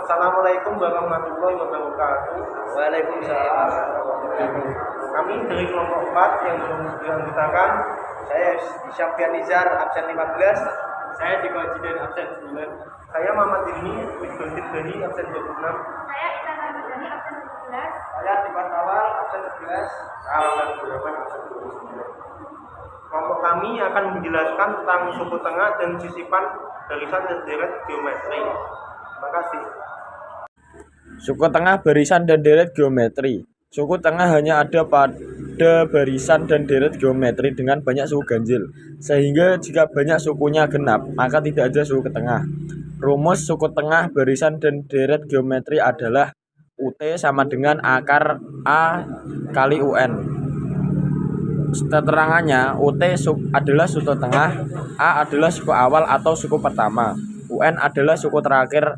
Assalamualaikum warahmatullahi wabarakatuh. Waalaikumsalam. Kami dari kelompok 4 yang dianggutakan saya Syafrian Nizar absen 15, Saya Diko Jidan absen 9. saya Muhammad Ilmi Wisdosir Bani absen 26, Saya Ita Ramadhani absen 17. saya Dimas Awal absen 11, saya absen 28 absen 29. Kelompok kami akan menjelaskan tentang suku tengah dan sisipan barisan dan deret geometri. Terima kasih. Suku tengah, barisan, dan deret geometri. Suku tengah hanya ada pada barisan dan deret geometri dengan banyak suku ganjil, sehingga jika banyak sukunya genap, maka tidak ada suku tengah. Rumus suku tengah, barisan, dan deret geometri adalah UT sama dengan akar A kali UN. Keterangannya, UT adalah suku tengah, A adalah suku awal atau suku pertama, UN adalah suku terakhir.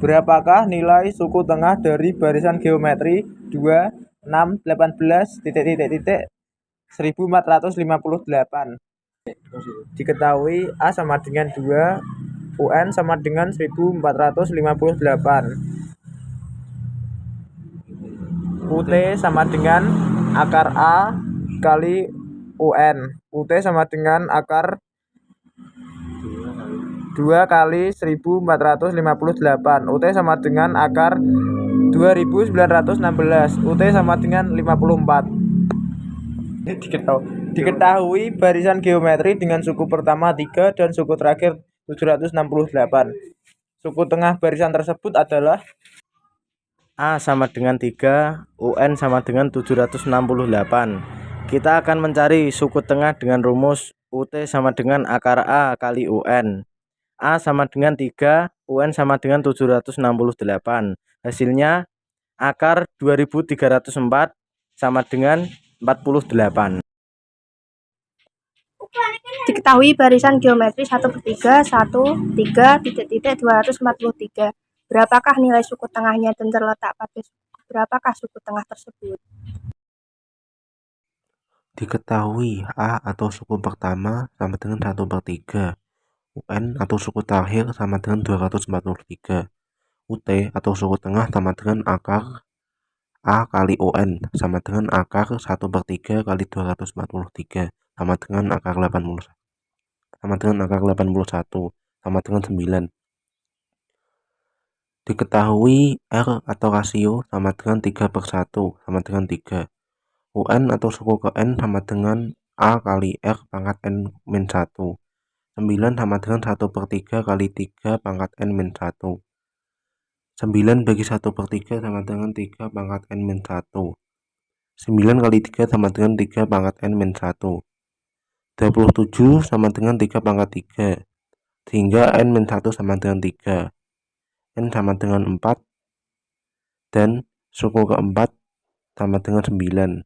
Berapakah nilai suku tengah dari barisan geometri 2, 6, 18, 1458? Diketahui A sama dengan 2, UN sama dengan 1458. UT sama dengan akar A kali UN. UT sama dengan akar 2 kali 1458. UT sama dengan akar 2916. UT sama dengan 54. Diketahui barisan geometri dengan suku pertama 3 dan suku terakhir 768. Suku tengah barisan tersebut adalah A sama dengan 3, UN sama dengan 768. Kita akan mencari suku tengah dengan rumus UT sama dengan akar A kali UN. A sama dengan 3, UN sama dengan 768. Hasilnya akar 2304 sama dengan 48. Diketahui barisan geometri 1/3, 243. Berapakah nilai suku tengahnya dan terletak pada berapakah suku tengah tersebut? Diketahui A atau suku pertama sama dengan 1/3. UN atau suku terakhir sama dengan 243. UT atau suku tengah sama dengan akar A kali UN sama dengan akar 1/3 kali 243 sama dengan akar 81 sama dengan akar 81 sama dengan 9. Diketahui R atau rasio sama dengan 3/1 sama dengan 3. UN atau suku ke N sama dengan A kali R pangkat N-1. 9 sama dengan 1/3 kali 3 pangkat N-1. 9 bagi 1/3 sama dengan 3 pangkat N-1. 9 kali 3 sama dengan 3 pangkat N-1. 27 sama dengan 3 pangkat 3. Sehingga N-1 sama dengan 3. N sama dengan 4. Dan suku keempat sama dengan 9.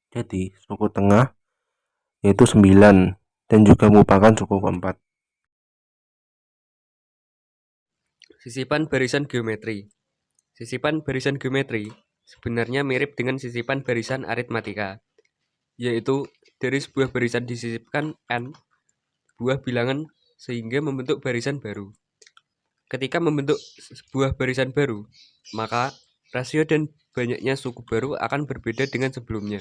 Jadi suku tengah yaitu 9. Dan juga merupakan suku keempat. Sisipan barisan geometri. Sisipan barisan geometri sebenarnya mirip dengan sisipan barisan aritmatika, yaitu dari sebuah barisan disisipkan n buah bilangan sehingga membentuk barisan baru. Ketika membentuk sebuah barisan baru, maka rasio dan banyaknya suku baru akan berbeda dengan sebelumnya.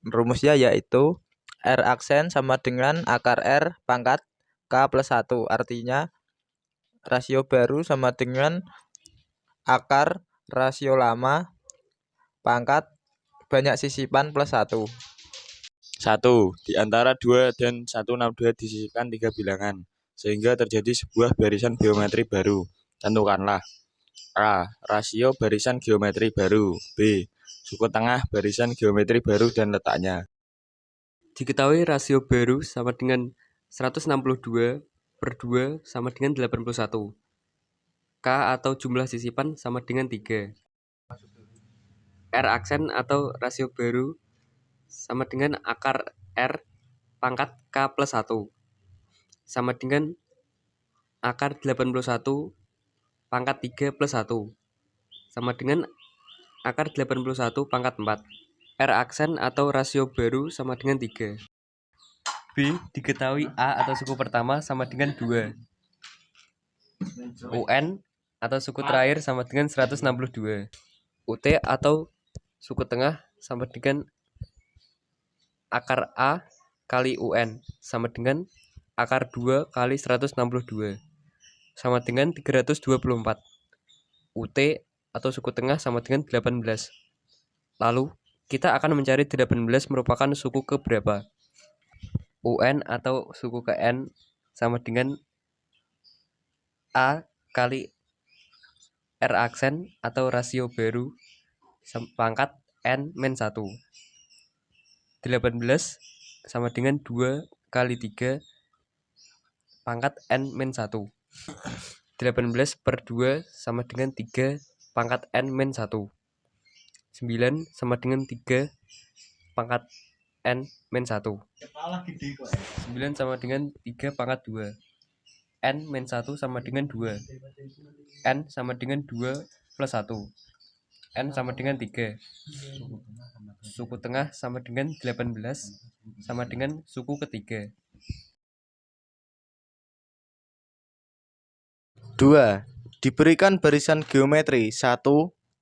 rumusnya yaitu R aksen sama dengan akar R pangkat K plus 1. Artinya rasio baru sama dengan akar rasio lama pangkat banyak sisipan plus 1. 1. Di antara 2 dan 162 disisipkan 3 bilangan, sehingga terjadi sebuah barisan geometri baru. Tentukanlah A. Rasio barisan geometri baru. B. Suku tengah barisan geometri baru dan letaknya. Diketahui rasio baru sama dengan 162/2 sama dengan 81. K atau jumlah sisipan sama dengan 3. R aksen atau rasio baru sama dengan akar R pangkat K plus 1 sama dengan akar 81 pangkat 3 plus 1 sama dengan akar 81 pangkat 4 R aksen atau rasio baru sama dengan 3. B. Diketahui A atau suku pertama sama dengan 2. UN atau suku terakhir sama dengan 162. UT atau suku tengah sama dengan akar A kali UN sama dengan akar 2 kali 162 sama dengan 324. UT atau suku tengah sama dengan 18. Lalu, kita akan mencari 18 merupakan suku ke berapa. UN atau suku ke N sama dengan A kali R aksen atau rasio baru pangkat N min 1. 18 sama dengan 2 kali 3 pangkat N min 1. 18 per 2 sama dengan 3 pangkat N min 1. 9 sama dengan 3 pangkat N min 1. 9 sama dengan 3 pangkat 2. N min 1 sama dengan 2. N sama dengan 2 plus 1. N sama dengan 3. Suku tengah sama dengan 18 sama dengan suku ketiga. 2. Diberikan barisan geometri 1,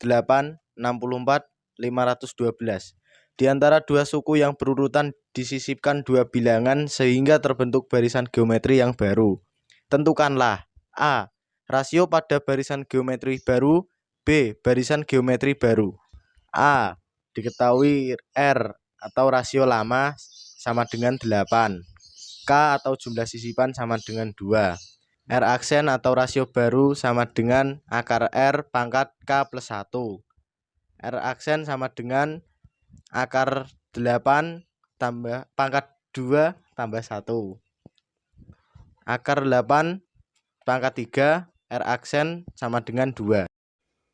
8, 64, 512. Di antara dua suku yang berurutan disisipkan dua bilangan sehingga terbentuk barisan geometri yang baru. Tentukanlah A. Rasio pada barisan geometri baru. B. Barisan geometri baru. A. Diketahui R atau rasio lama sama dengan 8. K atau jumlah sisipan sama dengan 2. R aksen atau rasio baru sama dengan akar R pangkat K plus 1. R aksen sama dengan akar 8 tambah pangkat 2 tambah 1. Akar 8 pangkat 3 R aksen sama dengan 2.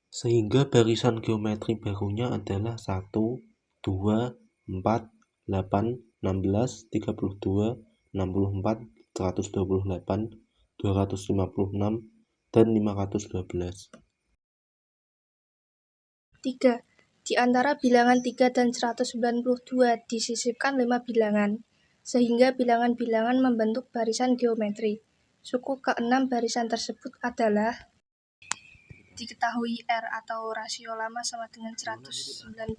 Sehingga barisan geometri barunya adalah 1, 2, 4, 8, 16, 32, 64, 128, 256, dan 512. 3. Di antara bilangan 3 dan 192 disisipkan 5 bilangan, sehingga bilangan-bilangan membentuk barisan geometri. Suku ke-6 barisan tersebut adalah diketahui R atau rasio lama sama dengan 192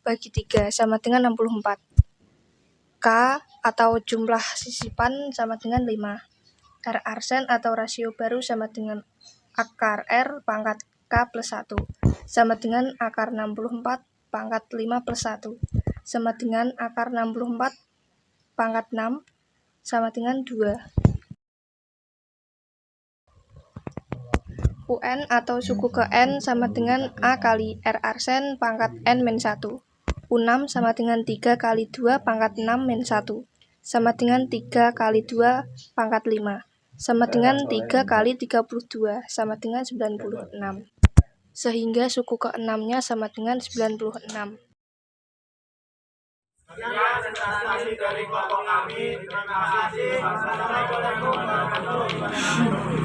bagi 3 sama dengan 64. K atau jumlah sisipan sama dengan 5. R aksen atau rasio baru sama dengan akar R pangkat K plus 1 sama dengan akar 64 pangkat 5 plus 1 sama dengan akar 64 pangkat 6 sama dengan 2. UN atau suku ke N sama dengan A kali R aksen pangkat N min 1. U6 sama dengan 3 kali 2 pangkat 6 min 1 sama dengan 3 kali 2 pangkat 5 sama dengan 3 kali 32 sama dengan 96. Sehingga suku ke-6-nya sama dengan 96. Sekian presentasi dari kelompok kami. Terima kasih. Wassalamualaikum warahmatullahi wabarakatuh.